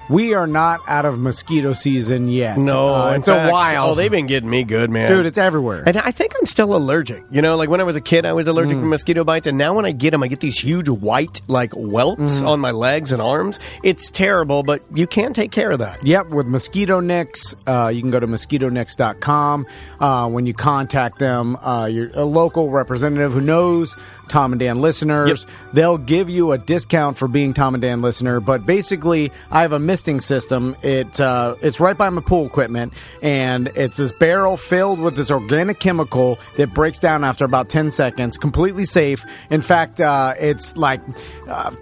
we are not out of mosquito season yet. No, it's a while. Oh, they've been getting me good, man. Dude, it's everywhere. And I think I'm still allergic. You know, like when I was a kid, I was allergic to mosquito bites, and now when I get them, I get these huge white, like, welts on my legs and arms. It's terrible, but you can take care of that. Yep, with Mosquito Nicks, you can go to mosquitonicks.com. When you contact them, you're a local representative who knows Tom and Dan listeners. Yep. They'll give you a discount for being Tom and Dan listener, but basically, I have a misting system. It's right by my pool equipment, and it's this barrel filled with this organic chemical that breaks down after about 10 seconds, completely safe. In fact, it's like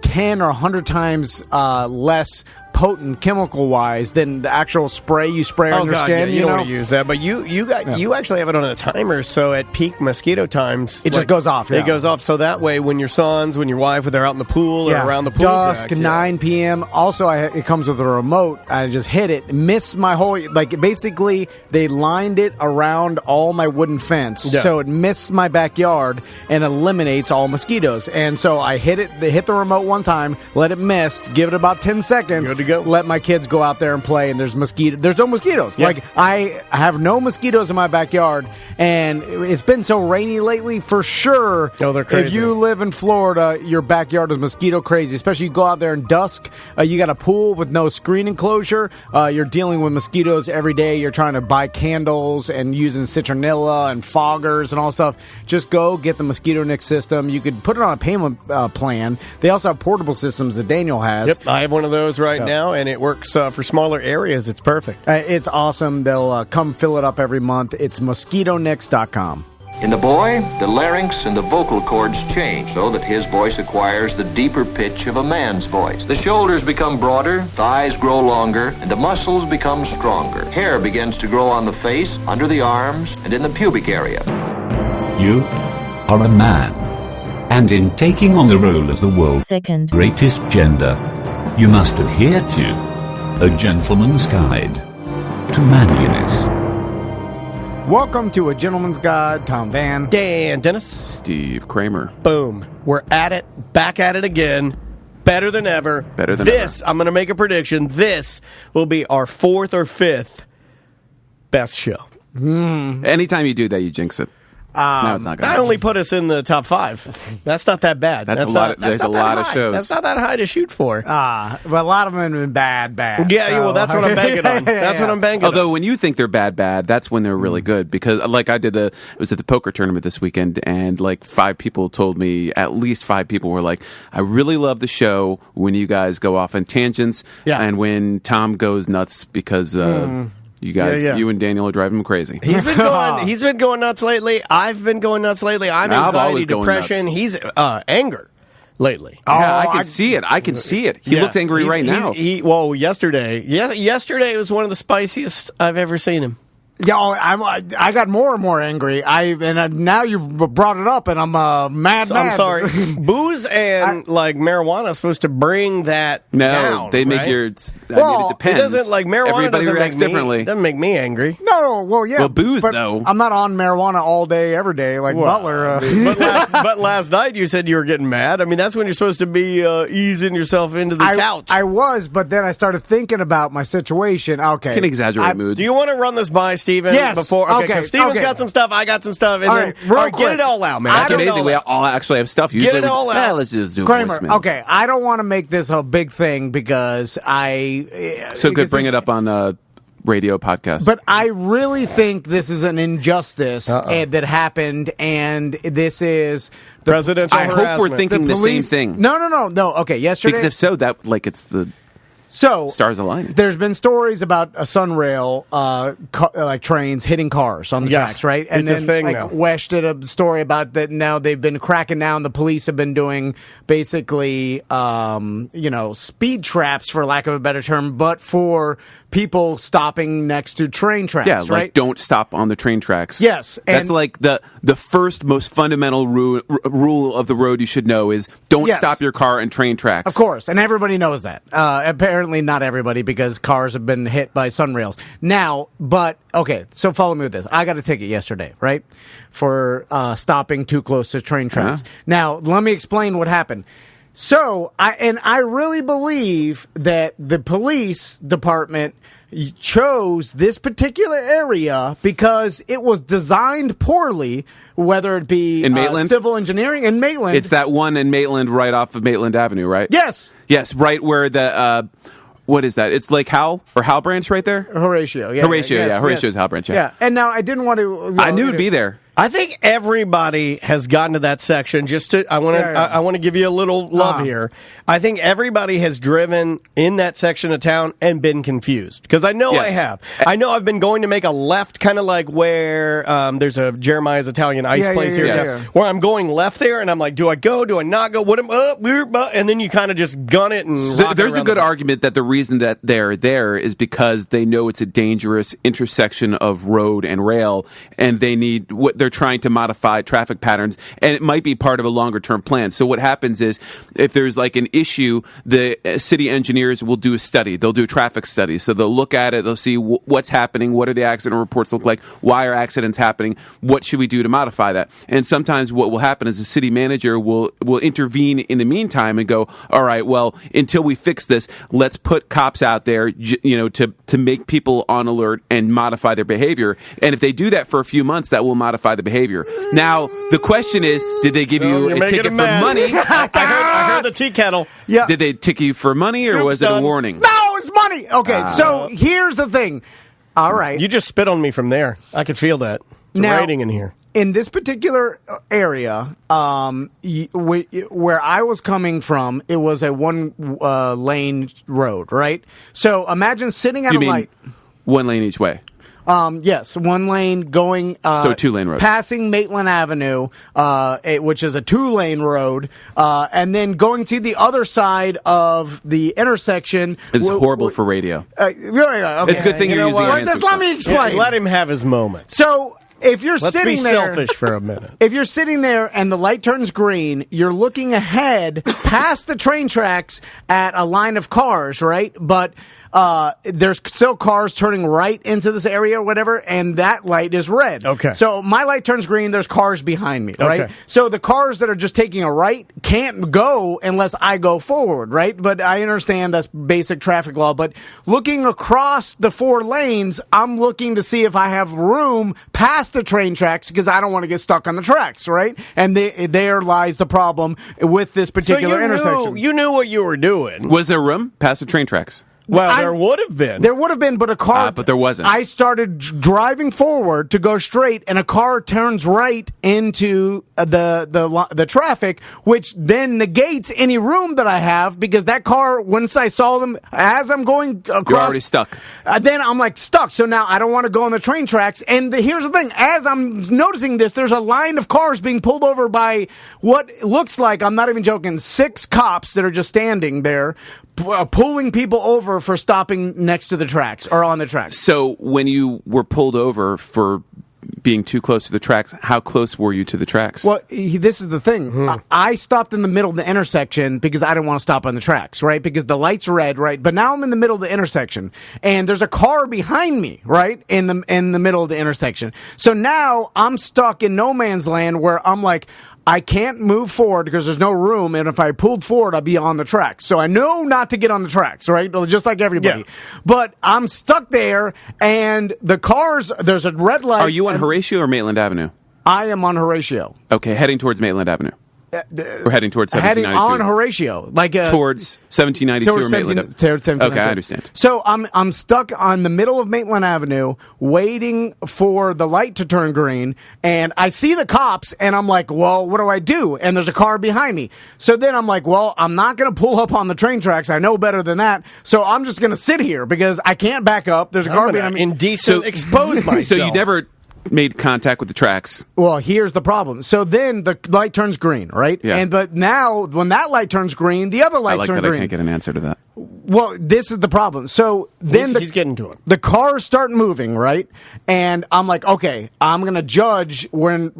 10 or 100 times less potent chemical-wise than the actual spray you spray on your skin. Yeah, you don't want to use that, but you actually have it on a timer, so at peak mosquito times... It just goes off, It goes off, so that way when your sons, when your wife, when they're out in the pool or around the pool... Dusk, 9 p.m. Also, it comes with a remote. I just hit it, missed my whole... Like, basically, they lined it around all my wooden fence, so it missed my backyard and eliminates all mosquitoes. And so I hit the remote one time, let it mist, give it about 10 seconds... Good to go. Let my kids go out there and play, and there's no mosquitoes. Yeah. Like, I have no mosquitoes in my backyard, and it's been so rainy lately, for sure. Oh, they're crazy. If you live in Florida, your backyard is mosquito crazy, especially you go out there in dusk. You got a pool with no screen enclosure. You're dealing with mosquitoes every day. You're trying to buy candles and using citronella and foggers and all stuff. Just go get the Mosquito Nick system. You could put it on a payment plan. They also have portable systems that Daniel has. Yep, I have one of those right now, and it works for smaller areas. It's perfect. It's awesome. They'll come fill it up every month. It's mosquitonicks.com. In the boy, the larynx and the vocal cords change so that his voice acquires the deeper pitch of a man's voice. The shoulders become broader, thighs grow longer, and the muscles become stronger. Hair begins to grow on the face, under the arms, and in the pubic area. You are a man, and in taking on the role of the world's second greatest gender, you must adhere to A Gentleman's Guide to Manliness. Welcome to A Gentleman's Guide. Tom Van. Dan Dennis. Steve Kramer. Boom. We're at it. Back at it again. Better than ever. Better than ever. I'm going to make a prediction. This will be our 4th or 5th best show. Anytime you do that, you jinx it. No, it's not going that only put us in the top 5. That's not that bad. That's a lot. There's a lot of shows. That's not that high to shoot for. But a lot of them have been bad. Yeah, well, that's what I'm banking on. That's what I'm banking on. Although when you think they're bad, that's when they're really good. Because like I did it was at the poker tournament this weekend, and like 5 people told me, at least 5 people were like, I really love the show when you guys go off on tangents, and when Tom goes nuts because... You guys, you and Daniel are driving him crazy. He's been going nuts lately. I've been going nuts lately. I'm anxiety, depression. He's anger lately. Yeah, I can see it. I can see it. He looks angry right now. Yesterday was one of the spiciest I've ever seen him. Yeah, I got more and more angry. Now you brought it up, and I'm mad. I'm sorry. Booze and marijuana is supposed to bring that down. They make your. it depends. It doesn't marijuana. Everybody reacts differently. Doesn't make me angry. No, Well, booze though. I'm not on marijuana all day, every day like Butler. But last night you said you were getting mad. I mean, that's when you're supposed to be easing yourself into the couch. I was, but then I started thinking about my situation. Okay, you can exaggerate moods. Do you want to run this by Steven? Yes. Before, okay. Steven's got some stuff. I got some stuff. And all right, get it all out, man. That's amazing. We all actually have stuff. Usually get it all out. Let's just do Kramer. voicemails. Okay, I don't want to make this a big thing because bring it up on a radio podcast. But I really think this is an injustice that happened, and this is presidential harassment. I hope we're thinking the same thing. No. Okay, yesterday. Because if so, it's the. So stars aligning. There's been stories about a Sunrail, trains hitting cars on the tracks, right? And it's then a thing now. Wesh did a story about that. Now they've been cracking down. The police have been doing basically, speed traps, for lack of a better term, but for people stopping next to train tracks. Yeah, right? Don't stop on the train tracks. Yes, that's like the first most fundamental rule of the road you should know is don't stop your car in train tracks. Of course, and everybody knows that. Apparently not everybody, because cars have been hit by Sunrails. Now, but, okay, so follow me with this. I got a ticket yesterday, right, for stopping too close to train tracks. Now, let me explain what happened. So, I really believe that the police department chose this particular area because it was designed poorly, whether it be in Maitland? Civil engineering in Maitland. It's that one in Maitland right off of Maitland Avenue, right? Yes. Yes, right where the... what is that? It's Lake Howell or Howell Branch right there? Horatio. Yeah, Horatio's Howell Branch. Yeah, and now I didn't want to... I knew it'd be there. I think everybody has gotten to that section. I want to give you a little love here. I think everybody has driven in that section of town and been confused because I know I have. I know I've been going to make a left, kind of like where there's a Jeremiah's Italian ice place here, where I'm going left there, and I'm like, do I go? Do I not go? What am and then you kind of just gun it and. So there's a good argument that the reason that they're there is because they know it's a dangerous intersection of road and rail, and they need what they're trying to modify traffic patterns, and it might be part of a longer term plan. So what happens is if there's like an issue, the city engineers will do a study. They'll do a traffic study. So they'll look at it, they'll see what's happening, what are the accident reports look like, why are accidents happening, what should we do to modify that. And sometimes what will happen is the city manager will intervene in the meantime and go, all right, well, until we fix this, let's put cops out there, to make people on alert and modify their behavior. And if they do that for a few months, that will modify the behavior. Now, the question is, did they give you a ticket for money? I heard the tea kettle. Yeah. Did they ticket you for money, or was it a warning? No, it's money. Okay, so here's the thing. All right. You just spit on me from there. I could feel that. It's raining in here. In this particular area, where I was coming from, it was a one-lane road, right? So imagine sitting at a light. One lane each way. Yes, one lane going. So a 2-lane road. Passing Maitland Avenue, which is a 2-lane road, and then going to the other side of the intersection. It's horrible for radio. Okay. It's a good thing you're using it. Let me explain. Let him have his moment. So. If you're sitting there, let's be selfish for a minute. If you're sitting there and the light turns green, you're looking ahead past the train tracks at a line of cars, right? But there's still cars turning right into this area or whatever, and that light is red. Okay. So my light turns green, there's cars behind me, right? Okay. So the cars that are just taking a right can't go unless I go forward, right? But I understand that's basic traffic law. But looking across the 4 lanes, I'm looking to see if I have room past the train tracks because I don't want to get stuck on the tracks, right? And there lies the problem with this particular intersection. You knew what you were doing. Was there room past the train tracks? Well, there would have been. There would have been, but a car... but there wasn't. I started driving forward to go straight, and a car turns right into the traffic, which then negates any room that I have, because that car, once I saw them, as I'm going across... You're already stuck. Then I'm like stuck, so now I don't want to go on the train tracks. And here's the thing, as I'm noticing this, there's a line of cars being pulled over by what looks like, I'm not even joking, 6 cops that are just standing there, pulling people over for stopping next to the tracks or on the tracks. So when you were pulled over for being too close to the tracks, how close were you to the tracks? Well, this is the thing. I stopped in the middle of the intersection because I didn't want to stop on the tracks, right? Because the light's red, right? But now I'm in the middle of the intersection, and there's a car behind me, right? In the middle of the intersection. So now I'm stuck in no man's land where I'm like, I can't move forward because there's no room, and if I pulled forward, I'd be on the tracks. So I know not to get on the tracks, right? Just like everybody. Yeah. But I'm stuck there, and the cars, there's a red light. Are you on Horatio or Maitland Avenue? I am on Horatio. Okay, heading towards Maitland Avenue. We're heading towards 1792. Heading on Horatio, towards 1792 or Maitland. Towards 1792. Okay, I understand. So I'm stuck on the middle of Maitland Avenue, waiting for the light to turn green, and I see the cops, and I'm like, well, what do I do? And there's a car behind me. So then I'm like, well, I'm not going to pull up on the train tracks. I know better than that. So I'm just going to sit here because I can't back up. There's a car behind me. Expose myself. So you never made contact with the tracks. Well, here's the problem. So then the light turns green, right? Yeah. But now when that light turns green, the other lights turn green. I can't get an answer to that. Well, this is the problem. So then he's getting to it. The cars start moving, right? And I'm like, okay, I'm going to judge when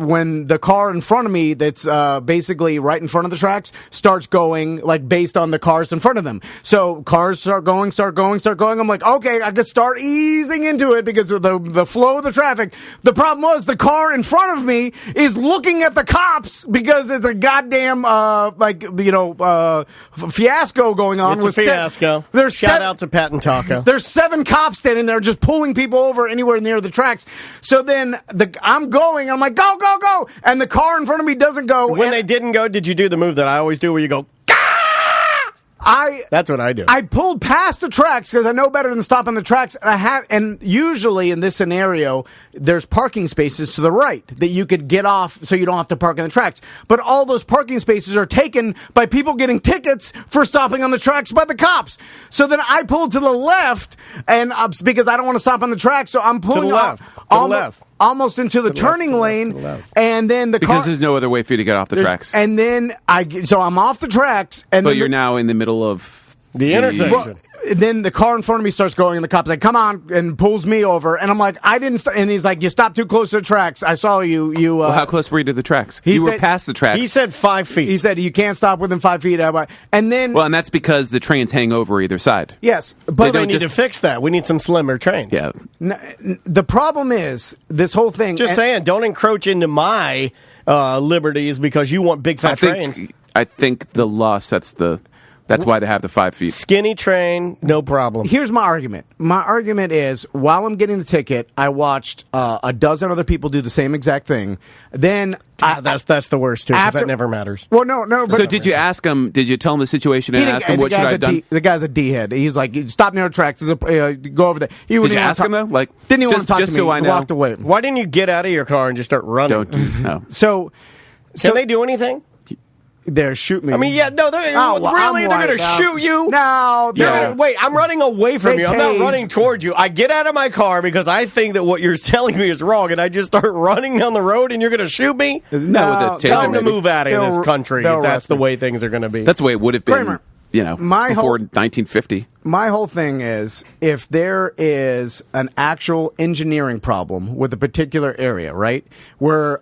the car in front of me that's basically right in front of the tracks starts going, like, based on the cars in front of them. So cars start going. I'm like, okay, I could start easing into it because of the flow of the traffic. The problem was the car in front of me is looking at the cops because it's a goddamn, fiasco going on. It's a fiasco. Shout out to Pat and Taco. There's 7 cops standing there just pulling people over anywhere near the tracks. So then I'm like, go, go, go. And the car in front of me doesn't go. When they didn't go, did you do the move that I always do where you go, that's what I do. I pulled past the tracks because I know better than stopping the tracks. And usually in this scenario, there's parking spaces to the right that you could get off so you don't have to park in the tracks. But all those parking spaces are taken by people getting tickets for stopping on the tracks by the cops. So then I pulled to the left and because I don't want to stop on the tracks, so I'm pulling to the left. Almost into the turning lane, and then because there's no other way for you to get off the tracks. And then I'm off the tracks, and but you're now in the middle of the intersection. Well, then the car in front of me starts going, and the cop's like, "Come on!" and pulls me over, and I'm like, "I didn't." And he's like, "You stopped too close to the tracks. I saw you." Well, how close were you to the tracks? You were past the tracks. He said 5 feet. He said you can't stop within 5 feet. And then, and that's because the trains hang over either side. Yes, but they need to fix that. We need some slimmer trains. Yeah. The problem is this whole thing. Just saying, don't encroach into my liberties because you want big fat trains. I think the law sets That's why they have the 5 feet. Skinny train, no problem. Here's my argument. My argument is, while I'm getting the ticket, I watched a dozen other people do the same exact thing. Then that's the worst too, because that never matters. Well, no. But so did you ask him? Did you tell him the situation and ask him what should I have done? The guy's a D-head. He's like, stop near the tracks. Go over there. Did you ask him though? Like, didn't even want to talk to me. Just so I know. Walked away. Why didn't you get out of your car and just start running? No. So can they do anything? They're shooting me. I mean, yeah, no, they're going to shoot you? No. Wait, I'm running away from you. I'm not running towards you. I get out of my car because I think that what you're telling me is wrong, and I just start running down the road, and you're going to shoot me? No, tell them to move out of this country if that's the way things are going to be. That's the way it would have been. Kramer, before 1950. My whole thing is, if there is an actual engineering problem with a particular area, right? Where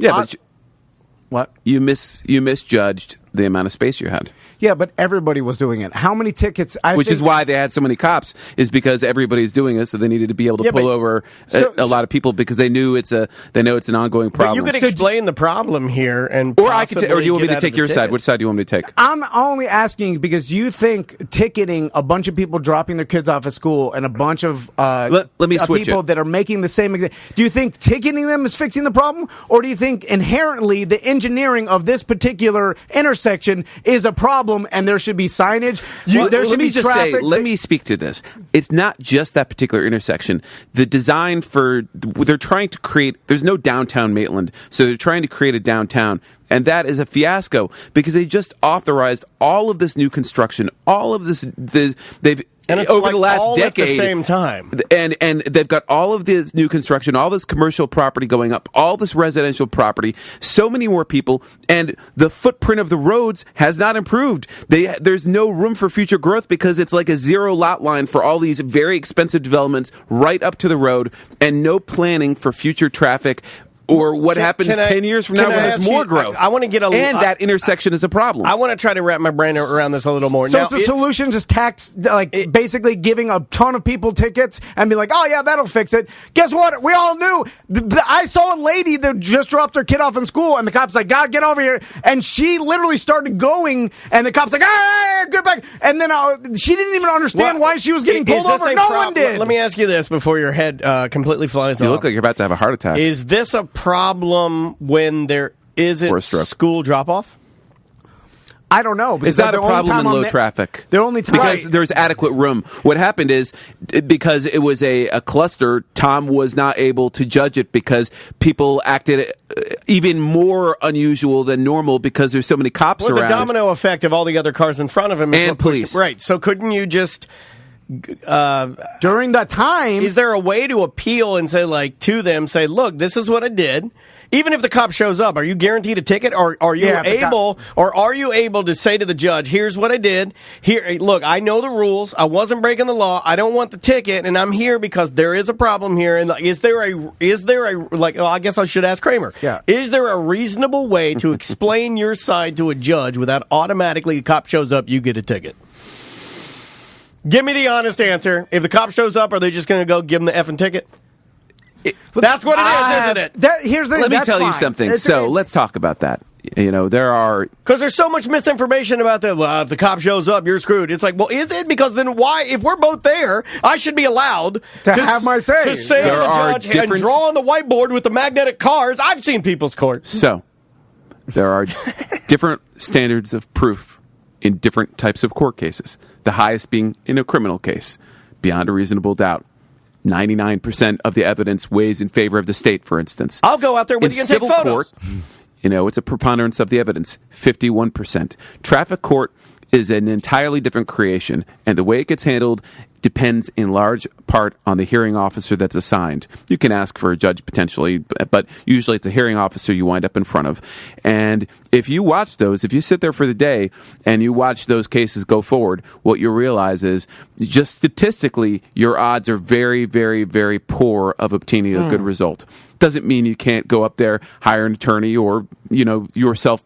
what? You misjudged the amount of space you had. Yeah, but everybody was doing it. How many tickets? Which is why they had so many cops, is because everybody's doing it, so they needed to be able to pull over a lot of people because they know it's an ongoing problem. But you could explain the problem here, and or I could, or do you want me to take your side? Which side do you want me to take? I'm only asking because you think ticketing a bunch of people dropping their kids off at school and a bunch of let me switch people that are making the same. Do you think ticketing them is fixing the problem, or do you think inherently the engineering of this particular intersection is a problem and there should be signage? There should be traffic. Let me speak to this. It's not just that particular intersection. The design they're trying to create, there's no downtown Maitland, so they're trying to create a downtown. And that is a fiasco because they just authorized all of this new construction, all of this. They've over the last decade, at the same time, and they've got all of this new construction, all this commercial property going up, all this residential property, so many more people, and the footprint of the roads has not improved. There's no room for future growth because it's like a zero lot line for all these very expensive developments right up to the road, and no planning for future traffic. Or what happens 10 years from now when there's more growth. I want to get and that intersection is a problem. I want to try to wrap my brain around this a little more. So it's a solution, just basically giving a ton of people tickets and be like, oh yeah, that'll fix it. Guess what? We all knew. I saw a lady that just dropped her kid off in school, and the cop's like, God, get over here. And she literally started going, and the cop's like, hey, get back. And then she didn't even understand why she was getting pulled over. No one did. Let me ask you this before your head completely flies off. You look like you're about to have a heart attack. Is this a problem when there isn't school drop-off? I don't know. Is that a problem in low traffic? The only time because there's adequate room. What happened is because it was a cluster, Tom was not able to judge it because people acted even more unusual than normal because there's so many cops around. The domino effect of all the other cars in front of him and police. Right. So couldn't you just during that time, is there a way to appeal and say, like, to them, say, look, this is what I did? Even if the cop shows up, are you guaranteed a ticket, or are you able to say to the judge, here's what I did. Here, look, I know the rules. I wasn't breaking the law. I don't want the ticket, and I'm here because there is a problem here. And is there a like? Well, I guess I should ask Kramer. Yeah. Is there a reasonable way to explain your side to a judge without automatically the cop shows up, you get a ticket? Give me the honest answer. If the cop shows up, are they just going to go give him the effing ticket? That's what it is, isn't it? Let me tell you something. Let's talk about that. Because there's so much misinformation about if the cop shows up, you're screwed. It's like, well, is it? Because then why, if we're both there, I should be allowed to have my say. To say to the judge and draw on the whiteboard with the magnetic cars. I've seen people's courts. So, there are different standards of proof in different types of court cases. The highest being in a criminal case, beyond a reasonable doubt. 99% of the evidence weighs in favor of the state, for instance. I'll go out there with you and take photos. Court, it's a preponderance of the evidence, 51%. Traffic court is an entirely different creation, and the way it gets handled depends in large part on the hearing officer that's assigned. You can ask for a judge potentially, but usually it's a hearing officer you wind up in front of. And if you watch those, if you sit there for the day and you watch those cases go forward, what you'll realize is just statistically, your odds are very, very, very poor of obtaining a good result. Doesn't mean you can't go up there, hire an attorney, or, yourself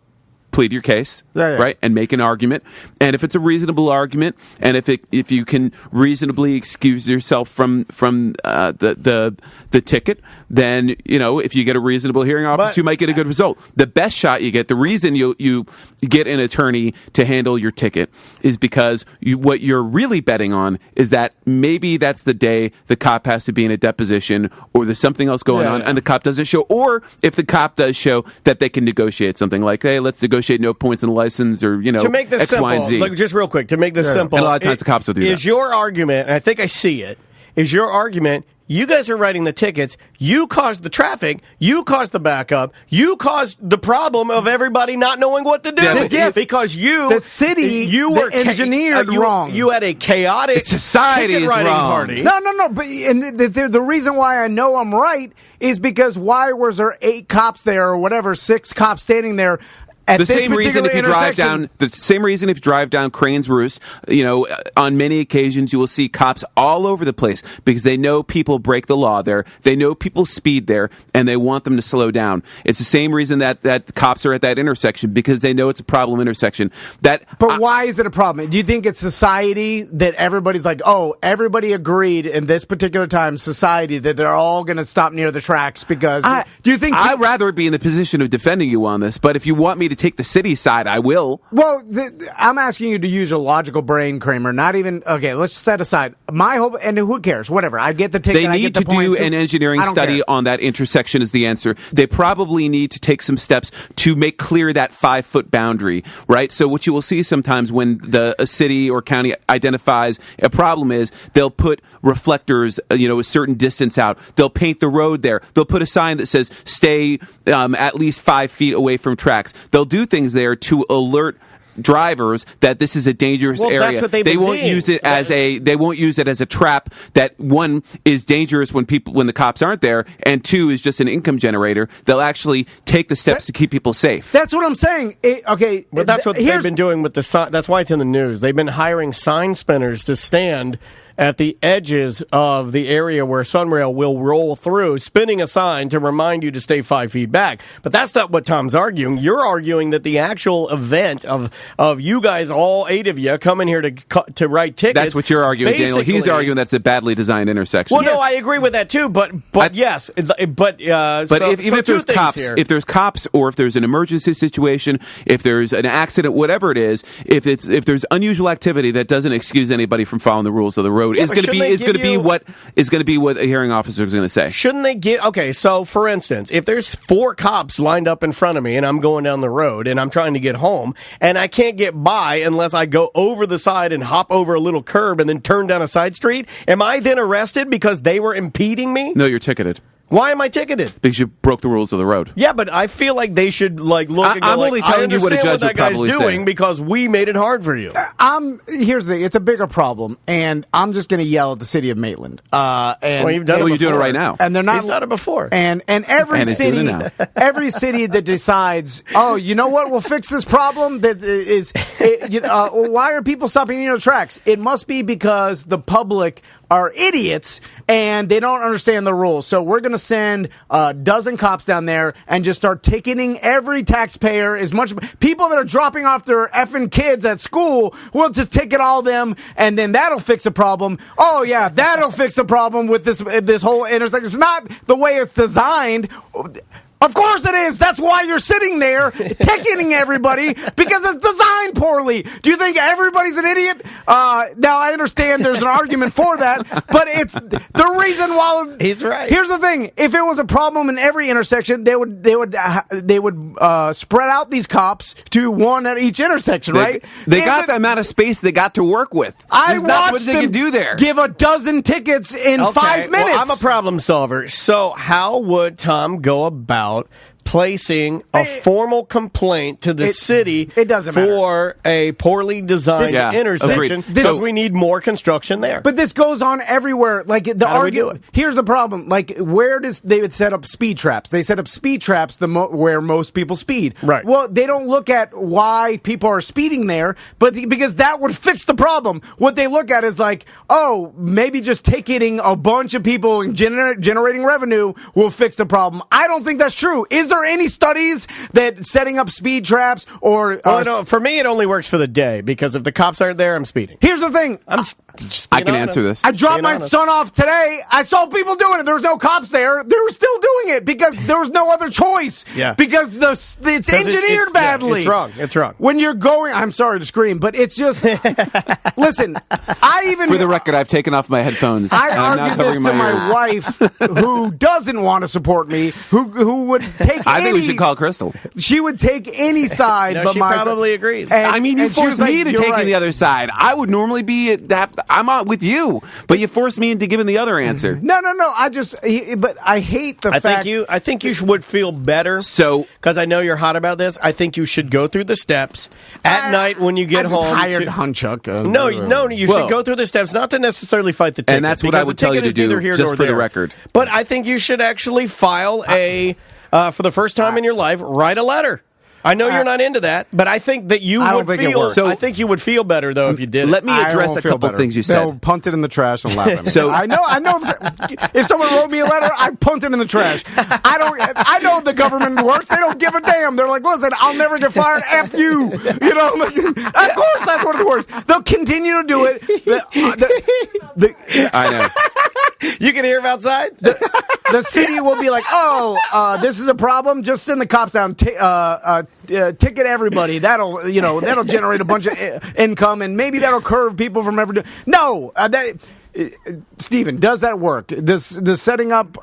plead your case, right, and make an argument. And if it's a reasonable argument, and if you can reasonably excuse yourself from the ticket, then if you get a reasonable hearing officer, you might get a good result. The best shot you get, the reason you get an attorney to handle your ticket, is because what you're really betting on is that maybe that's the day the cop has to be in a deposition, or there's something else going on, and the cop doesn't show. Or if the cop does show, that they can negotiate something like, hey, let's negotiate no points in the license, or to make this X, simple, Y, and Z. Look, just real quick, to make this simple, and a lot of times the cops will do that. Is your argument, and I think I see it, is your argument, you guys are writing the tickets, you caused the traffic, you caused the backup, you caused the problem of everybody not knowing what to do. Yes, because the city, were engineered wrong. You had a chaotic society ticket is writing wrong. party. No. But the reason why I know I'm right is because why was there 8 cops there, or whatever, 6 cops standing there? The same reason if you drive down Crane's Roost, on many occasions you will see cops all over the place because they know people break the law there. They know people speed there, and they want them to slow down. It's the same reason that cops are at that intersection, because they know it's a problem intersection. But why is it a problem? Do you think it's society that everybody's like, everybody agreed in this particular time, society, that they're all going to stop near the tracks because... do you think... I'd rather be in the position of defending you on this, but if you want me to take the city side, I will. Well, I'm asking you to use your logical brain, Kramer. Not even... Okay, let's set aside my hope, and who cares? Whatever. I get the ticket. They need to do an engineering study on that intersection is the answer. They probably need to take some steps to make clear that 5-foot boundary, right? So what you will see sometimes when a city or county identifies a problem is they'll put reflectors, a certain distance out. They'll paint the road there. They'll put a sign that says, stay at least 5 feet away from tracks. They'll do things there to alert drivers that this is a dangerous area. That's what they won't use it as a trap that, one, is dangerous when the cops aren't there, and 2, is just an income generator. They'll actually take the steps to keep people safe. That's what I'm saying. But that's what they've been doing with the sign. That's why it's in the news. They've been hiring sign spinners to stand at the edges of the area where Sunrail will roll through, spinning a sign to remind you to stay 5 feet back. But that's not what Tom's arguing. You're arguing that the actual event of you guys, all 8 of you, coming here to write tickets. That's what you're arguing, Daniel. He's arguing that's a badly designed intersection. Well, no, I agree with that too. But yes, if there's cops, or if there's an emergency situation, if there's an accident, whatever it is, if there's unusual activity that doesn't excuse anybody from following the rules of the road, is going to be what a hearing officer is going to say. Shouldn't they give? Okay, so for instance, if there's 4 cops lined up in front of me and I'm going down the road and I'm trying to get home and I can't get by unless I go over the side and hop over a little curb and then turn down a side street, am I then arrested because they were impeding me? No, you're ticketed. Why am I ticketed? Because you broke the rules of the road. Yeah, but I feel like they should look and go, I'm only telling you what a judge that would guy's probably doing say. because we made it hard for you. Here's the thing. It's a bigger problem, and I'm just going to yell at the city of Maitland. You've done it you're doing it before. right now. And they're not. He's done it before. And every And he's doing city, it now. every city that decides, oh, you know what, we'll fix this problem. Why are people stopping in the tracks? It must be because the public are idiots and they don't understand the rules. So we're going to send a dozen cops down there and just start ticketing every taxpayer as much. People that are dropping off their effing kids at school, we'll just ticket all them, and then that'll fix the problem. Oh yeah, that'll fix the problem with this whole intersection. It's not the way it's designed. Of course it is. That's why you're sitting there ticketing everybody, because it's designed poorly. Do you think everybody's an idiot? Now, I understand there's an argument for that, but it's the reason why. He's right. Here's the thing. If it was a problem in every intersection, they would spread out these cops to one at each intersection, right? They got the amount of space they got to work with. I not what watched they them can do there. give a dozen tickets in 5 minutes. Well, I'm a problem solver. So how would Tom go about placing a formal complaint to the city it doesn't matter. for a poorly designed intersection agreed. because we need more construction there? But this goes on everywhere. Like the How do we do argument. it? Here's the problem. Like, where does they would set up speed traps? They set up speed traps where most people speed. Right. Well, they don't look at why people are speeding there, but because that would fix the problem. What they look at is like, oh, maybe just ticketing a bunch of people and generating revenue will fix the problem. I don't think that's true. Is there any studies that setting up speed traps or? For me, it only works for the day because if the cops aren't there, I'm speeding. Here's the thing. I can answer this. I dropped my son off today. I saw people doing it. There was no cops there. They were still doing it because there was no other choice. Yeah. Because it's engineered badly. It's wrong. It's wrong. When you're going, I'm sorry to scream, but it's just. Listen, For the record, I've taken off my headphones. I and I'm argued now this covering to my my ears. wife, who doesn't want to support me, who would take. I think we should call Crystal. She would take any side, No, but she my probably agrees. I mean, you and she was forced me like, to "You're take right." the other side. I would normally be I'm on with you, but you forced me into giving the other answer. No. But I hate the fact. I think you would feel better. So, because I know you're hot about this, I think you should go through the steps at night when you get I just home. hired Hunchuck. No, you should go through the steps, not to necessarily fight the ticket. And that's what I because would the tell you ticket to is do, neither here just nor for the there. record. But I think you should actually file for the first time in your life, write a letter. I know you're not into that, but I think that you I would don't think it feel. works. I think you would feel better though if you did. Let me I address won't a feel couple better. things you They'll said. punt it in the trash and laugh at me. So- I know. If someone wrote me a letter, I'd punt it in the trash. I know the government works. They don't give a damn. They're like, listen, I'll never get fired. F you. You know, like, of course that's what it works. They'll continue to do it. I know. You can hear him outside. The city will be like, this is a problem. Just send the cops out and ticket everybody. That'll generate a bunch of income, and maybe that'll curve people from ever doing. No, Steven, does that work? Does setting up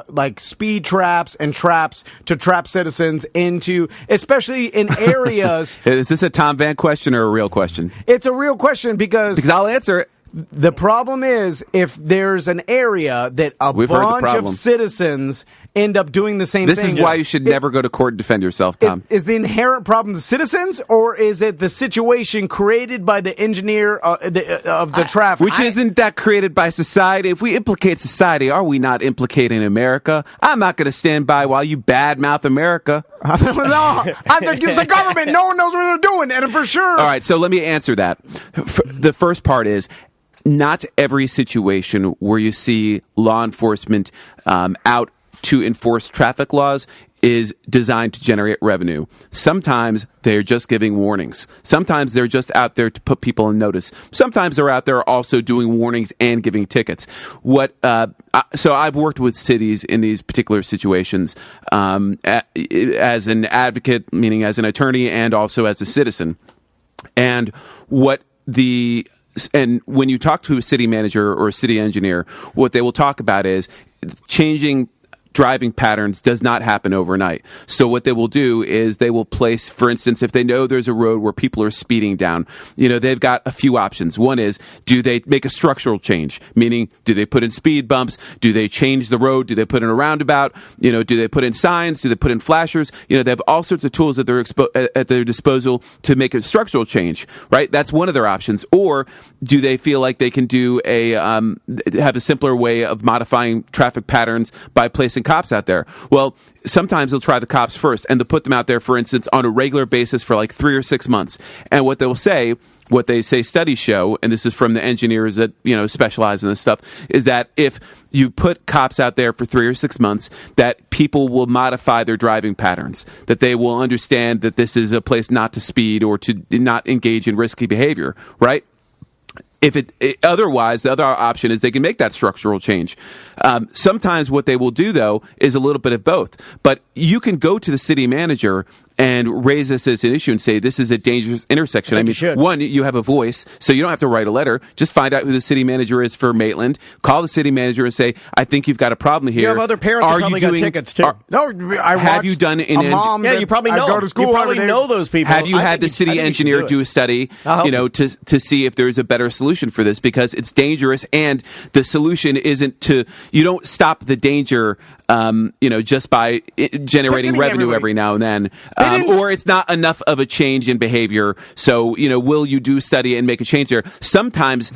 like speed traps and traps to trap citizens into, especially in areas? Is this a Tom Van question or a real question? It's a real question because I'll answer it. the problem is if there's an area that We've heard the bunch of problem. citizens end up doing the same This thing. is why you should never go to court and defend yourself, Tom. Is the inherent problem the citizens, or is it the situation created by the engineer of the traffic? Which isn't that created by society? If we implicate society, are we not implicating America? I'm not going to stand by while you badmouth America. No, it's the government. No one knows what they're doing, and for sure. All right, so let me answer that. The first part is not every situation where you see law enforcement out to enforce traffic laws is designed to generate revenue. Sometimes they're just giving warnings. Sometimes they're just out there to put people on notice. Sometimes they're out there also doing warnings and giving tickets. So I've worked with cities in these particular situations as an advocate, meaning as an attorney, and also as a citizen. And when you talk to a city manager or a city engineer, what they will talk about is changing driving patterns does not happen overnight. So what they will do is they will place, for instance, if they know there's a road where people are speeding down, they've got a few options. One is, do they make a structural change? Meaning, do they put in speed bumps? Do they change the road? Do they put in a roundabout? Do they put in signs? Do they put in flashers? They have all sorts of tools at their disposal to make a structural change, right? That's one of their options. Or do they feel like they can do have a simpler way of modifying traffic patterns by placing cops out there? Well, sometimes they'll try the cops first, and they'll put them out there, for instance, on a regular basis for like 3 or 6 months. And what they say studies show, and this is from the engineers that specialize in this stuff, is that if you put cops out there for 3 or 6 months, that people will modify their driving patterns, that they will understand that this is a place not to speed or to not engage in risky behavior, right? Otherwise, the other option is they can make that structural change. Sometimes what they will do, though, is a little bit of both. But you can go to the city manager and raise this as an issue and say, this is a dangerous intersection. One, you have a voice, so you don't have to write a letter. Just find out who the city manager is for Maitland. Call the city manager and say, I think you've got a problem here. You have other parents who probably got tickets, too. Have you done an mom? Yeah, you probably know. Go to school. You probably know those people. Have you had the city engineer do a study, to see if there's a better solution for this? Because it's dangerous, and the solution isn't you don't stop the danger, just by generating revenue every now and then. Or it's not enough of a change in behavior. So, will you do study and make a change there? Sometimes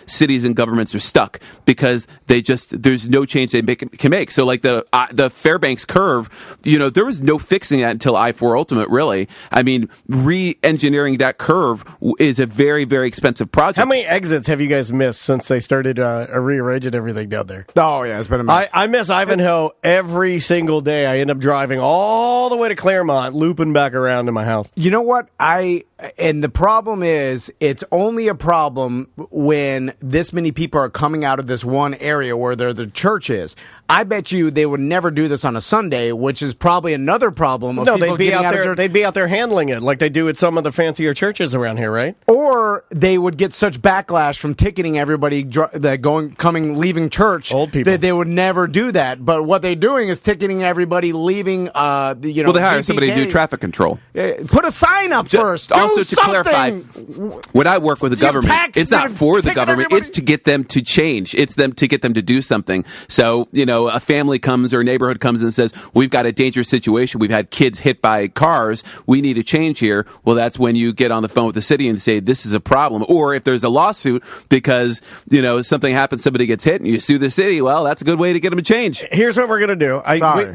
cities and governments are stuck because there's no change they can make. So like the Fairbanks curve, there was no fixing that until I-4 Ultimate, really. I mean, re-engineering that curve is a very, very expensive project. How many exits have you guys missed since they started rearranging everything down there? Oh, yeah, it's been a mess. I miss Ivanhoe every single day. I end up driving all the way to Claremont, looping back around to my house. You know what? And the problem is, it's only a problem when this many people are coming out of this one area where the church is. I bet you they would never do this on a Sunday, which is probably another problem. They'd be out there handling it like they do at some of the fancier churches around here, right? Or they would get such backlash from ticketing everybody leaving church. Old people. That they would never do that. But what they're doing is ticketing everybody leaving. Well, they hire somebody to do traffic control. Put a sign up first. Also, to clarify, when I work with the government, it's not for the government. It's to get them to change. It's to get them to do something. So, a family comes or a neighborhood comes and says, we've got a dangerous situation. We've had kids hit by cars. We need a change here. Well, that's when you get on the phone with the city and say, this is a problem. Or if there's a lawsuit because, something happens, somebody gets hit and you sue the city, well, that's a good way to get them to change. Here's what we're going to do.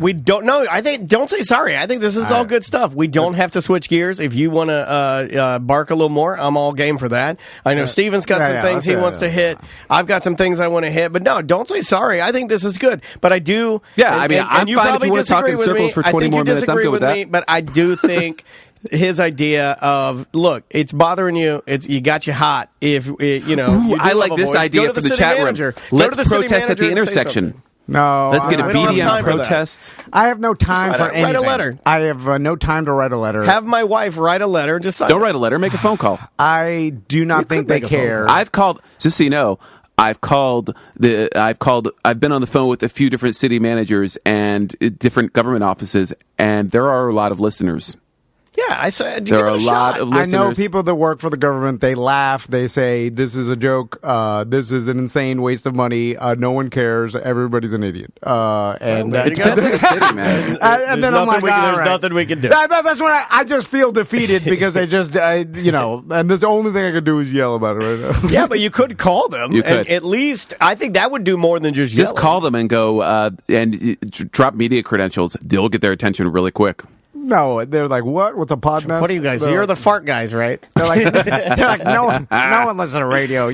We don't know. Don't say sorry. I think this is all good stuff. We don't have to switch gears. If you want to bark a little more, I'm all game for that. I know Steven's got some things he wants to hit. I've got some things I want to hit. But no, don't say sorry. I think this is good. But I do. Yeah, I'm fine if you want to talk in circles for 20 more minutes. I'm good with that. But I do think his idea of, look, it's bothering you. You got you hot. If I like this idea for the chat room. Let's protest at the intersection. No, let's get a BDM protest. I have no time for anything. Write a letter. I have no time to write a letter. Have my wife write a letter and just sign. Don't write a letter. Make a phone call. I do not think they care. I've called. Just so you know, I've been on the phone with a few different city managers and different government offices, and there are a lot of listeners. Yeah, I said there are a lot of listeners. I know people that work for the government. They laugh. They say this is a joke. This is an insane waste of money. No one cares. Everybody's an idiot. And it depends on the city, man. And then I'm like, there's nothing we can do. That's when I just feel defeated because they just, and the only thing I can do is yell about it right now. Yeah, but you could call them. You could. At least I think that would do more than just yelling. Just call them and go and drop media credentials. They'll get their attention really quick. No, they're like, what? What's a pod nest? What are you guys? You're the fart guys, right? They're like, no one listens to radio.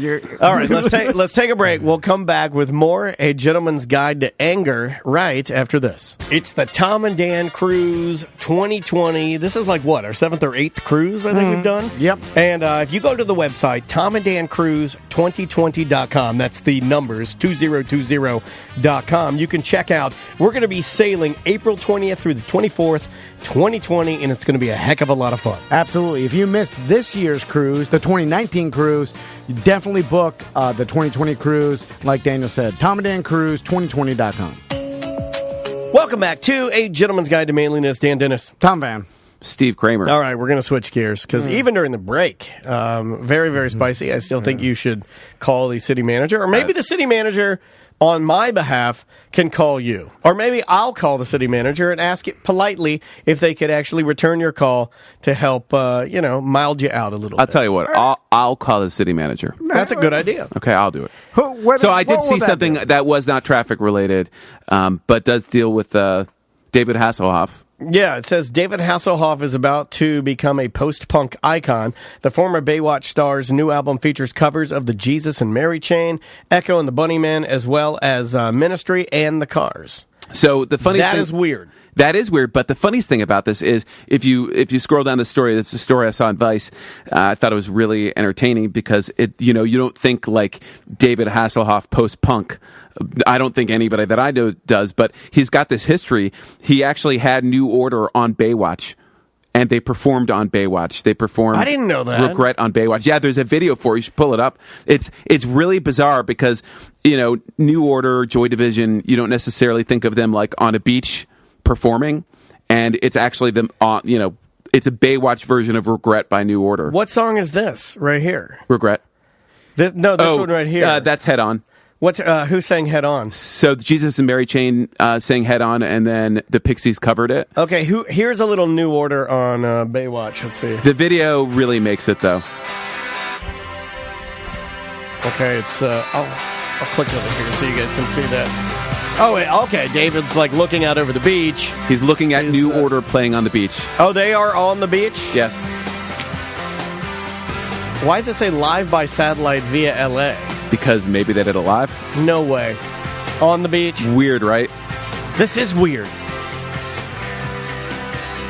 All right, let's take a break. We'll come back with more A Gentleman's Guide to Anger right after this. It's the Tom and Dan Cruise 2020. This is like what, our 7th or 8th cruise I think we've done? Yep. And if you go to the website, tomanddancruise2020.com, that's the numbers, 2020.com, you can check out. We're going to be sailing April 20th through the 24th, 2020, and it's going to be a heck of a lot of fun. Absolutely. If you missed this year's cruise, the 2019 cruise, you definitely book the 2020 cruise. Like Daniel said, tomanddancruise2020.com. Welcome back to A Gentleman's Guide to Manliness. Dan Dennis. Tom Van. Steve Kramer. All right, we're going to switch gears because even during the break, very, very spicy. I still think you should call the city manager, or maybe the city manager on my behalf can call you. Or maybe I'll call the city manager and ask it politely if they could actually return your call to help, mild you out a little bit. I'll tell you what, I'll call the city manager. That's a good idea. Okay, I'll do it. So I did see something that was not traffic related, but does deal with David Hasselhoff. Yeah, it says David Hasselhoff is about to become a post-punk icon. The former Baywatch star's new album features covers of the Jesus and Mary Chain, Echo and the Bunnymen, as well as Ministry and the Cars. So the funniest thing... That is weird. That is weird, but the funniest thing about this is if you scroll down the story, that's a story I saw on Vice. I thought it was really entertaining because you don't think like David Hasselhoff post-punk. I don't think anybody that I know does, but he's got this history. He actually had New Order on Baywatch, and they performed on Baywatch. They performed. I didn't know that. Regret on Baywatch. Yeah, there's a video for it. You should pull it up. It's really bizarre because New Order, Joy Division. You don't necessarily think of them like on a beach performing, and it's actually them on. It's a Baywatch version of Regret by New Order. What song is this right here? Regret. This one right here. That's Head On. Who sang Head On? So Jesus and Mary Chain sang Head On, and then the Pixies covered it. Okay, here's a little New Order on Baywatch. Let's see. The video really makes it, though. Okay, it's... I'll click over here so you guys can see that. Oh, wait, okay, David's like looking out over the beach. He's looking at New Order playing on the beach. Oh, they are on the beach? Yes. Why does it say live by satellite via L.A.? Because maybe they did it live? No way. On the beach? Weird, right? This is weird.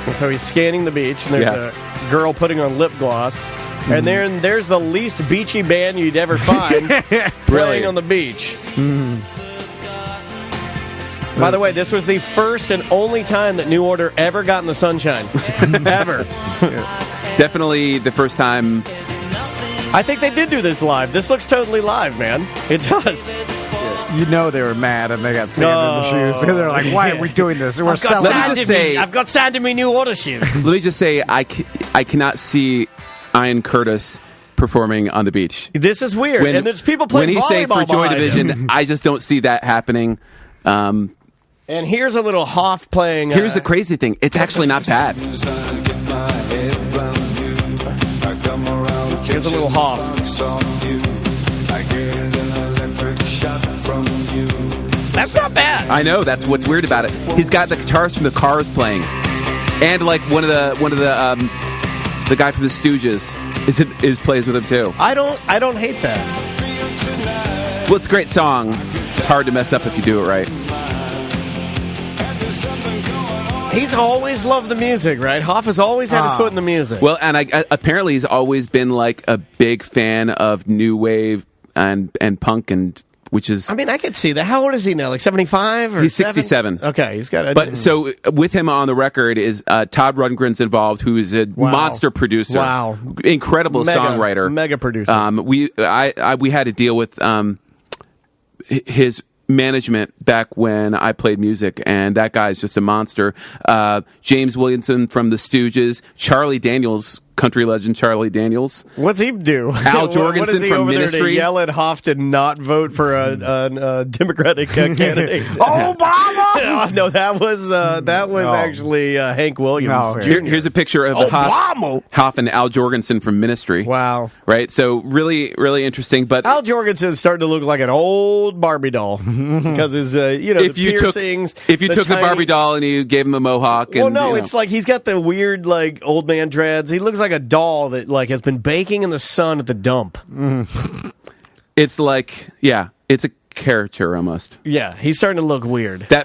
And so he's scanning the beach, and there's a girl putting on lip gloss. And then there's the least beachy band you'd ever find playing on the beach. By the way, this was the first and only time that New Order ever got in the sunshine. Ever. Definitely the first time... I think they did do this live. This looks totally live, man. It does. They were mad and they got sand in the shoes. They're like, why are we doing this? We're selling. I've got sand in me New Order shoes. Let me just say, I cannot see Ian Curtis performing on the beach. This is weird. And there's people playing volleyball. When he sang for Joy Division, I just don't see that happening. And here's a little Hoff playing... Here's the crazy thing. It's actually not bad. Here's a little Hoff. That's not bad. I know. That's what's weird about it. He's got the guitars from the Cars playing, and like one of the guy from the Stooges is plays with him too. I don't hate that. Well, it's a great song. It's hard to mess up if you do it right. He's always loved the music, right? Hoff has always had his foot in the music. Well, and apparently he's always been like a big fan of new wave and punk, and which is... I mean, I could see that. How old is he now? Like 75 or He's 67. Okay, he's got... But so with him on the record is Todd Rundgren's involved, who is a monster producer. Wow. Incredible songwriter. Mega producer. We had to deal with his management back when I played music, and that guy's just a monster. James Williamson from the Stooges, Charlie Daniels, country legend Charlie Daniels. What's he do? Al Jorgensen what is he from over Ministry. There to yell at Hoff to not vote for a Democratic candidate. Obama! No, that was actually Hank Williams. No, here's a picture of Hoff and Al Jorgensen from Ministry. Wow. Right? So really, really interesting. But Al Jorgensen's starting to look like an old Barbie doll because his, if the you piercings. If you took the Barbie doll and you gave him a mohawk. And, it's like he's got the weird, like, old man dreads. He looks like a doll that, like, has been baking in the sun at the dump. It's like, it's a caricature almost. Yeah, he's starting to look weird. I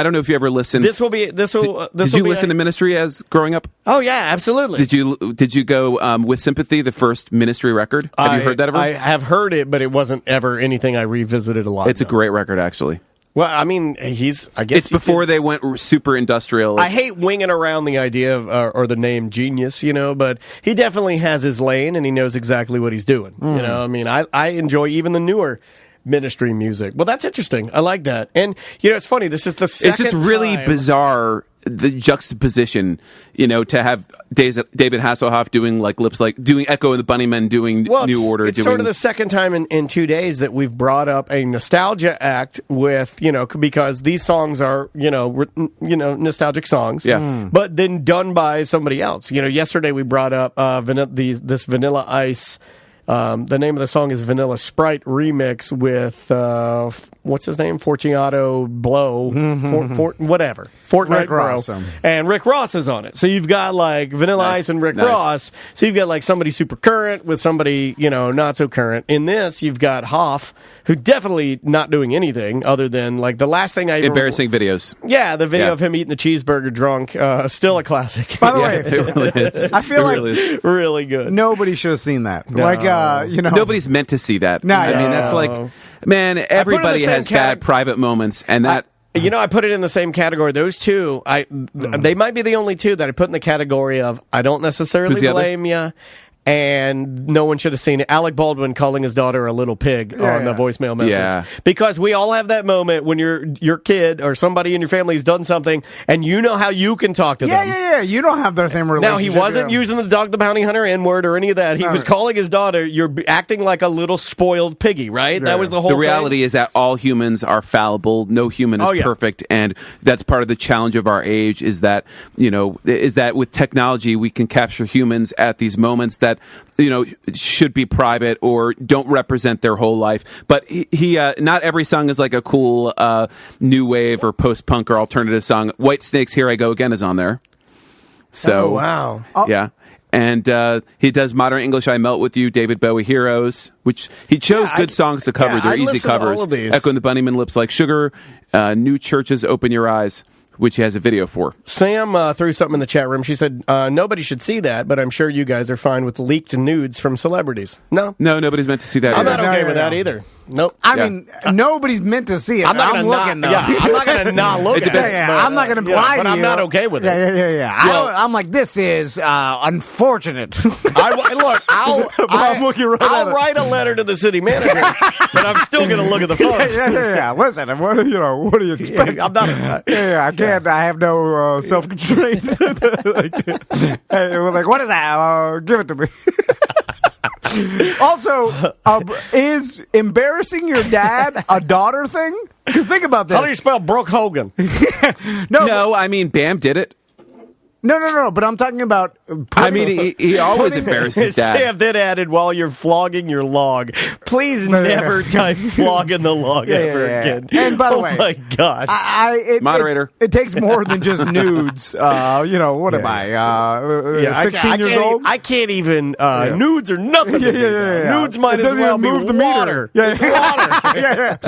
don't know if you ever listened. Did you listen to Ministry as growing up? Oh yeah, absolutely. Did you go With Sympathy, the first Ministry record? Have you heard that ever? I have heard it, but it wasn't ever anything I revisited a lot. It's a great record, actually. Well, I mean, I guess it's before they went super industrial. I hate winging around the idea of or the name genius, but he definitely has his lane and he knows exactly what he's doing. I mean, I enjoy even the newer ministry music. Well, that's interesting. I like that. And, it's funny. This is the second It's just really time. bizarre, the juxtaposition, to have David Hasselhoff doing doing Echo and the Bunnymen, doing New Order. It's sort of the second time in 2 days that we've brought up a nostalgia act with, because these songs are, nostalgic songs. Yeah. But then done by somebody else. Yesterday we brought up this Vanilla Ice. The name of the song is Vanilla Sprite remix with what's his name? Fortunato Blow, whatever. Fortnite Rick Ross. And Rick Ross is on it. So you've got Vanilla Ice and Rick Ross. So you've got somebody super current with somebody not so current. In this, you've got Hoff, who definitely not doing anything other than the last thing I embarrassing videos. Yeah, the video of him eating the cheeseburger drunk, still a classic. By the way, it really is. I feel really good. Nobody should have seen that. Nobody's meant to see that. No, I mean, that's man, everybody has bad private moments, and that. I put it in the same category. Those two, they might be the only two that I put in the category of I don't necessarily blame you. And no one should have seen it. Alec Baldwin calling his daughter a little pig on the voicemail message. Yeah. Because we all have that moment when your kid or somebody in your family has done something, and you know how you can talk to them. Yeah. You don't have the same relationship. Now, he wasn't using the Dog the Bounty Hunter N-word or any of that. He was calling his daughter, you're acting like a little spoiled piggy, right? Yeah. That was the whole thing. The reality is that all humans are fallible. No human is perfect. And that's part of the challenge of our age is that, with technology, we can capture humans at these moments that, should be private or don't represent their whole life. But he not every song is like a cool new wave or post-punk or alternative song. Whitesnake's Here I Go Again is on there. So, wow. Yeah. And he does Modern English, I Melt With You, David Bowie Heroes, which he chose good songs to cover. They're easy covers. Echo and the Bunnymen, Lips Like Sugar, New Churches, Open Your Eyes, which he has a video for. Sam threw something in the chat room. She said, nobody should see that, but I'm sure you guys are fine with leaked nudes from celebrities. No, nobody's meant to see that. I'm not okay with that either. Nope. I mean, nobody's meant to see it. I'm looking, though. Yeah, I'm not going to not look at it. I'm not going to lie to you. But I'm not okay with it. Yeah. Well, I'm like, this is unfortunate. I'll write a letter to the city manager, but I'm still going to look at the phone. Yeah. Listen, what do you expect? I'm not. I can't. I have no self-constraint. What is that? Give it to me. Also, is embarrassing your dad a daughter thing? Because think about this. How do you spell Brooke Hogan? No, I mean, Bam did it. No, but I'm talking about... he always embarrassed his dad. Sam then added, while you're flogging your log, please never type flogging the log ever again. And by the way... Oh, my God. Moderator. It takes more than just nudes. What am I? 16 years old? I can't even... Nudes are nothing. Nudes might as well move the water. Water.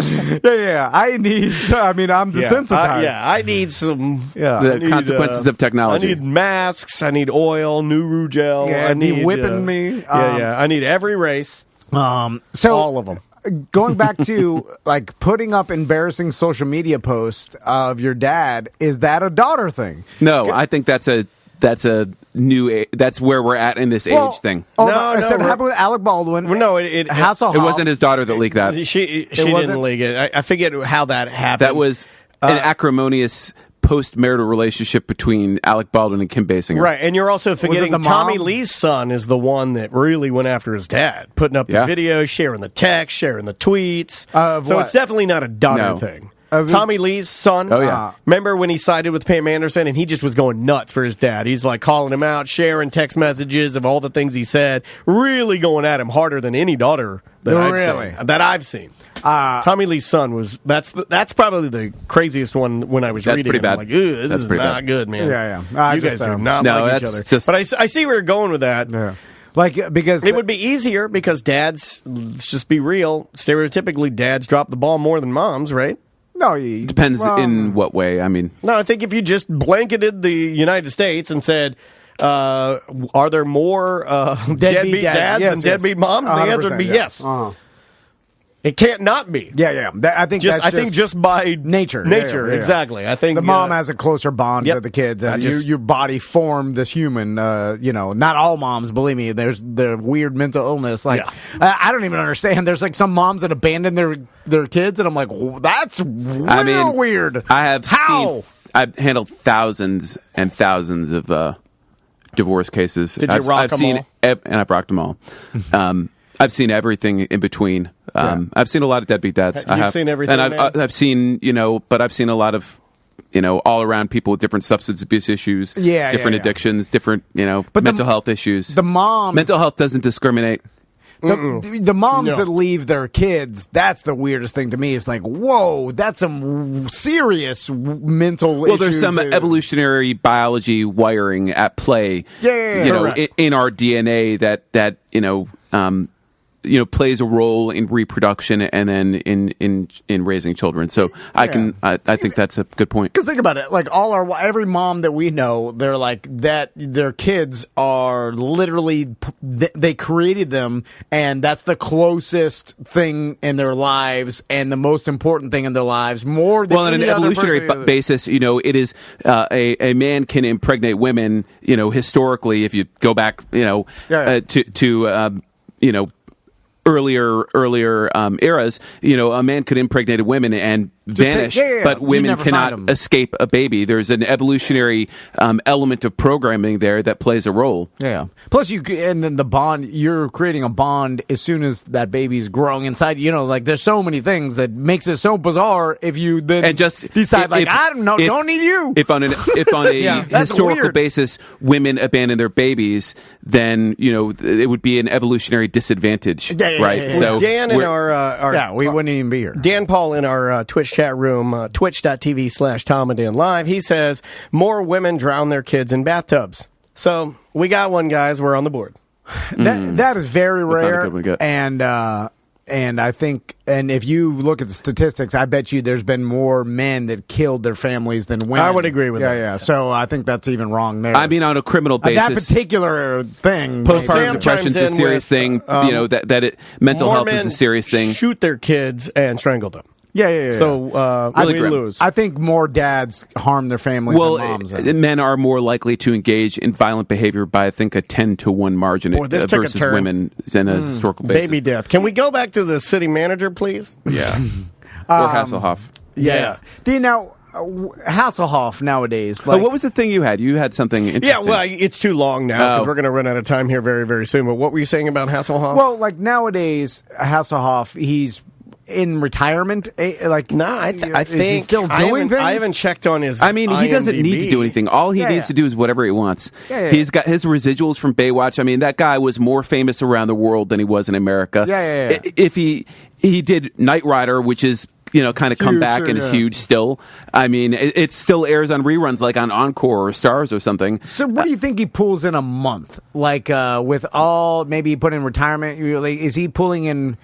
I need... I'm desensitized. I need some... The consequences of technology. I need masks. I need oil, Nuru gel. Yeah, I need whipping me. I need every race. So all of them. Going back to putting up embarrassing social media posts of your dad, is that a daughter thing? No, I think that's a new. That's where we're at in this age thing. It happened with Alec Baldwin. Well, no, it wasn't his daughter that leaked that. She didn't leak it. I forget how that happened. That was an acrimonious post-marital relationship between Alec Baldwin and Kim Basinger. Right, and you're also forgetting Tommy Lee's son is the one that really went after his dad, putting up the videos, sharing the text, sharing the tweets. So it's definitely not a daughter thing. Tommy Lee's son. Oh, yeah. Remember when he sided with Pam Anderson and he just was going nuts for his dad? He's calling him out, sharing text messages of all the things he said, really going at him harder than any daughter that I've seen. Tommy Lee's son was that's probably the craziest one when I was reading. Pretty bad. I'm like, this is not good, man. Yeah. You guys do not like each other. But I see where you're going with that. Yeah. Because it would be easier because dads, let's just be real, stereotypically dads drop the ball more than moms, right? No, depends in what way. I mean, no, I think if you just blanketed the United States and said, are there more deadbeat dads than deadbeat moms? The answer would be yes. It can't not be. Yeah. I think just by nature. Yeah. Exactly. I think the mom has a closer bond with the kids, and your body formed this human. Not all moms, believe me. There's the weird mental illness. Like I don't even understand. There's like some moms that abandon their kids, and I'm like, that's real weird. I've handled thousands and thousands of divorce cases. Did you rock them all? And I've rocked them all. I've seen everything in between. I've seen a lot of deadbeat dads. You've seen everything, and I've seen, but I've seen a lot of, all around people with different substance abuse issues, different addictions, different, mental health issues. The moms, mental health doesn't discriminate. The moms that leave their kids, that's the weirdest thing to me. It's like, whoa, that's some serious mental issues. Well, there's some evolutionary biology wiring at play, in our DNA that plays a role in reproduction and then in raising children. So I think that's a good point. Because think about it, like every mom that we know, they're like that. Their kids are literally they created them, and that's the closest thing in their lives and the most important thing in their lives. More than on an evolutionary basis, it is a man can impregnate women. Historically, if you go back, to earlier eras, a man could impregnate a woman and vanish, but women cannot escape a baby. There's an evolutionary element of programming there that plays a role. Yeah. Plus, and then the bond, you're creating a bond as soon as that baby's growing inside. There's so many things that makes it so bizarre if you then and just decide, I don't know, don't need you. If on a historical basis, women abandon their babies, then, it would be an evolutionary disadvantage, right? Yeah. So Dan in our we wouldn't even be here. Dan Paul in our Twitch chat room, twitch.tv/Tom and Dan Live, he says more women drown their kids in bathtubs. So we got one, guys. We're on the board. That is very rare, not a good one. and I think, and if you look at the statistics, I bet you there's been more men that killed their families than women. I would agree with that. Yeah. So I think that's even wrong there. I mean, on a criminal basis, that particular thing, postpartum depression is a serious thing. Mental health is a serious thing. Shoot their kids and strangle them. Yeah. So really we lose. I think more dads harm their families than moms. Men are more likely to engage in violent behavior by, I think, a 10-1 margin versus women in a historical basis. Baby death. Can we go back to the city manager, please? Yeah. Or Hasselhoff. Yeah. Hasselhoff nowadays. What was the thing you had? You had something interesting. Yeah, well, it's too long now because we're going to run out of time here very, very soon. But what were you saying about Hasselhoff? Well, nowadays, Hasselhoff, he's in retirement. I think is he still doing things? I haven't checked on his. I mean, he doesn't need to do anything. All he needs to do is whatever he wants. He's got his residuals from Baywatch. I mean, that guy was more famous around the world than he was in America. If he did Knight Rider, which is kind of come back and is huge still. I mean, it still airs on reruns like on Encore or Stars or something. So what do you think he pulls in a month? With all, maybe he put in retirement, is he pulling in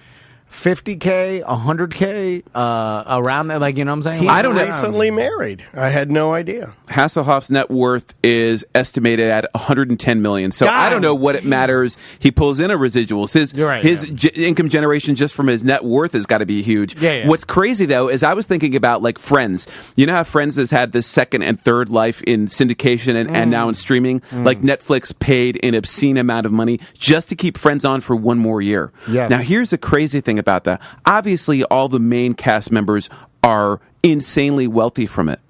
$50K, $100K, around that? You know what I'm saying? I don't know. Recently married. I had no idea. Hasselhoff's net worth is estimated at $110 million. So I don't know what it matters. He pulls in a residuals. His income generation just from his net worth has got to be huge. What's crazy though is I was thinking about Friends. You know how Friends has had this second and third life in syndication and now in streaming? Netflix paid an obscene amount of money just to keep Friends on for one more year. Yes. Now here's the crazy thing about that. Obviously, all the main cast members are insanely wealthy from it.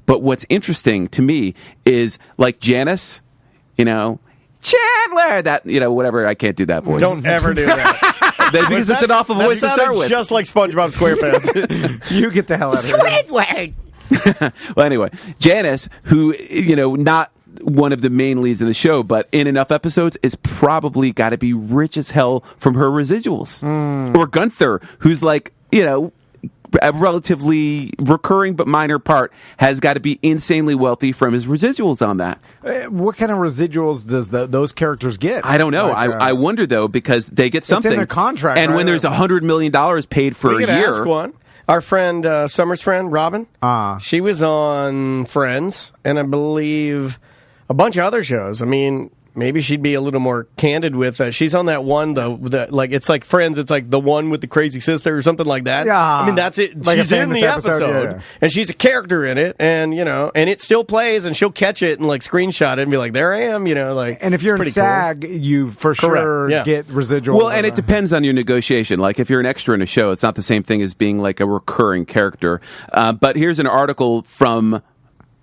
But what's interesting to me is Janice, Chandler, that, whatever, I can't do that voice. Don't ever do that. Because it's an awful voice to start with. Just like SpongeBob SquarePants. You get the hell out of here. Squidward! Well, anyway, Janice, who, not one of the main leads in the show, but in enough episodes, is probably got to be rich as hell from her residuals. Or Gunther, who's a relatively recurring but minor part, has got to be insanely wealthy from his residuals on that. What kind of residuals does those characters get? I don't know. I wonder, though, because they get something. It's in their contract. And when there's $100 million paid for a year. Ask one. Our friend, Summer's friend, Robin, she was on Friends, and I believe a bunch of other shows. I mean, maybe she'd be a little more candid with. She's on that one, like it's like Friends. It's like the one with the crazy sister or something like that. Yeah, I mean that's it. Like she's in the episode, and she's a character in it, and and it still plays, and she'll catch it and like screenshot it and be like, "There I am," like. And if you're in SAG, cool. You for sure get residual. Well, and it depends on your negotiation. Like if you're an extra in a show, it's not the same thing as being like a recurring character. But here's an article from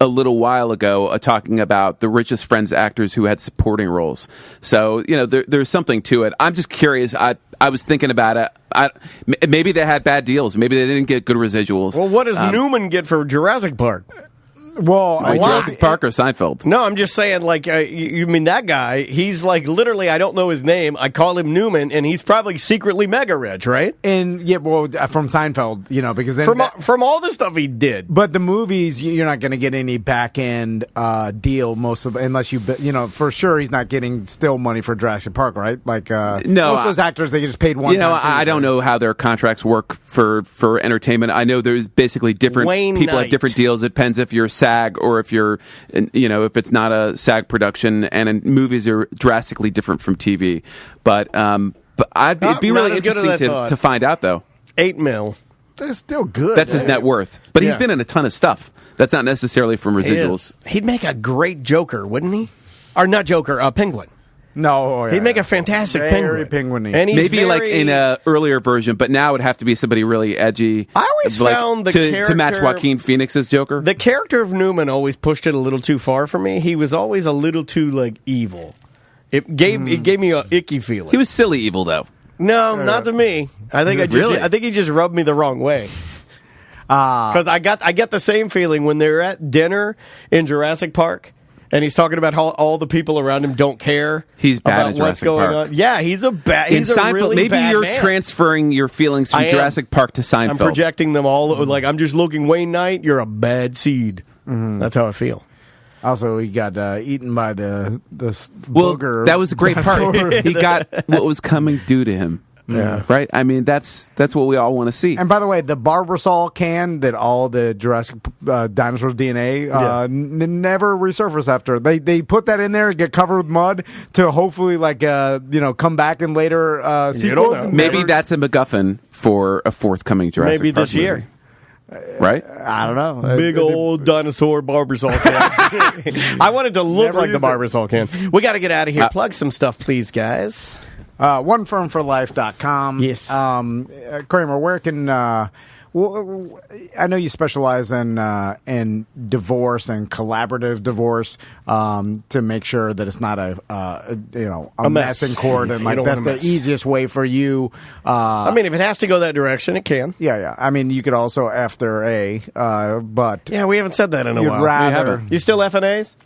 a little while ago talking about the richest Friends actors who had supporting roles. So, there's something to it. I'm just curious. I was thinking about it. Maybe they had bad deals. Maybe they didn't get good residuals. Well, what does Newman get for Jurassic Park? Well, Jurassic Park or Seinfeld? No, I'm just saying, like, you mean that guy? He's like, literally, I don't know his name. I call him Newman, and he's probably secretly mega rich, right? And from Seinfeld, because then from all the stuff he did. But the movies, you're not going to get any back end deal unless you, for sure, he's not getting still money for Jurassic Park, right? Like, no, most of those actors they just paid one. I don't know how their contracts work for entertainment. I know there's basically different people have different deals. It depends if you're SAG or if you're, if it's not a SAG production, and movies are drastically different from TV. But it'd be really interesting to find out, though. $8 million. That's still good. That's his net worth. But he's been in a ton of stuff. That's not necessarily from residuals. He'd make a great Joker, wouldn't he? Or not Joker, Penguin. No, he'd make a fantastic penguin. And maybe like in an earlier version, but now it would have to be somebody really edgy. I always found the character to match Joaquin Phoenix's Joker. The character of Newman always pushed it a little too far for me. He was always a little too evil. It gave me an icky feeling. He was silly evil though. No, not to me. I think I think he just rubbed me the wrong way. Because I get the same feeling when they're at dinner in Jurassic Park. And he's talking about how all the people around him don't care. He's bad about at Jurassic what's going Park. on. Yeah, he's a Seinfeld, really maybe bad you're man. transferring your feelings from Jurassic Park to Seinfeld. I'm projecting them all. Like I'm just looking. Wayne Knight, you're a bad seed. Mm-hmm. That's how I feel. Also, he got eaten by the booger. That was a great part. He got what was coming due to him. Yeah. Right? I mean, that's what we all want to see. And by the way, the Barbasol can that all the Jurassic dinosaurs' DNA never resurface after. They put that in there and get covered with mud to hopefully come back in later sequels. Maybe that's a MacGuffin for a forthcoming Jurassic Maybe Park this year. Right? I don't know. Big old dinosaur Barbasol can. I wanted to look like the Barbasol can. We got to get out of here. Plug some stuff, please, guys. OneFirmForLife.com. Yes. Kramer, where can... I know you specialize in divorce and collaborative divorce to make sure that it's not a mess in court, and that's the easiest way for you. I mean, if it has to go that direction, it can. Yeah. I mean, you could also after but we haven't said that in a while. Rather, you still F and A's?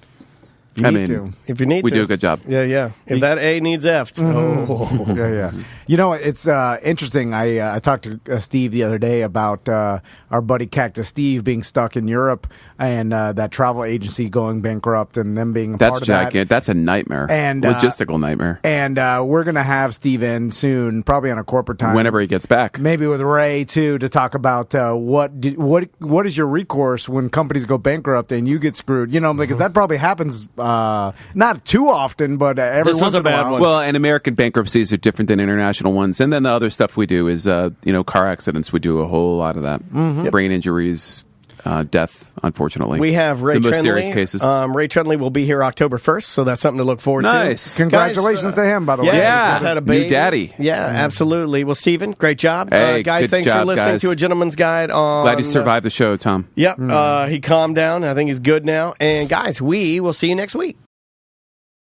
If you need we do a good job. Yeah. If that A needs F'd. Mm-hmm. Yeah. It's interesting. I talked to Steve the other day about our buddy Cactus Steve being stuck in Europe and that travel agency going bankrupt and them being part of that. That's a nightmare. And logistical nightmare. And we're going to have Steve in soon, probably on a corporate time. Whenever he gets back. Maybe with Ray, too, to talk about what is your recourse when companies go bankrupt and you get screwed? Because that probably happens not too often, but every this once was a in a bad while. one. Well, and American bankruptcies are different than international ones. And then the other stuff we do is, car accidents. We do a whole lot of that. Mm-hmm. Brain injuries, death, unfortunately. We have Ray Some Trendley. most serious cases. Ray Trendley will be here October 1st, so that's something to look forward to. Nice. Congratulations to him, by the way. Yeah. Just had a baby. New daddy. Yeah, absolutely. Well, Stephen, great job. Hey, guys, good thanks job, for listening guys. to A Gentleman's Guide on... Glad you survived the show, Tom. Yep. He calmed down. I think he's good now. And guys, we will see you next week.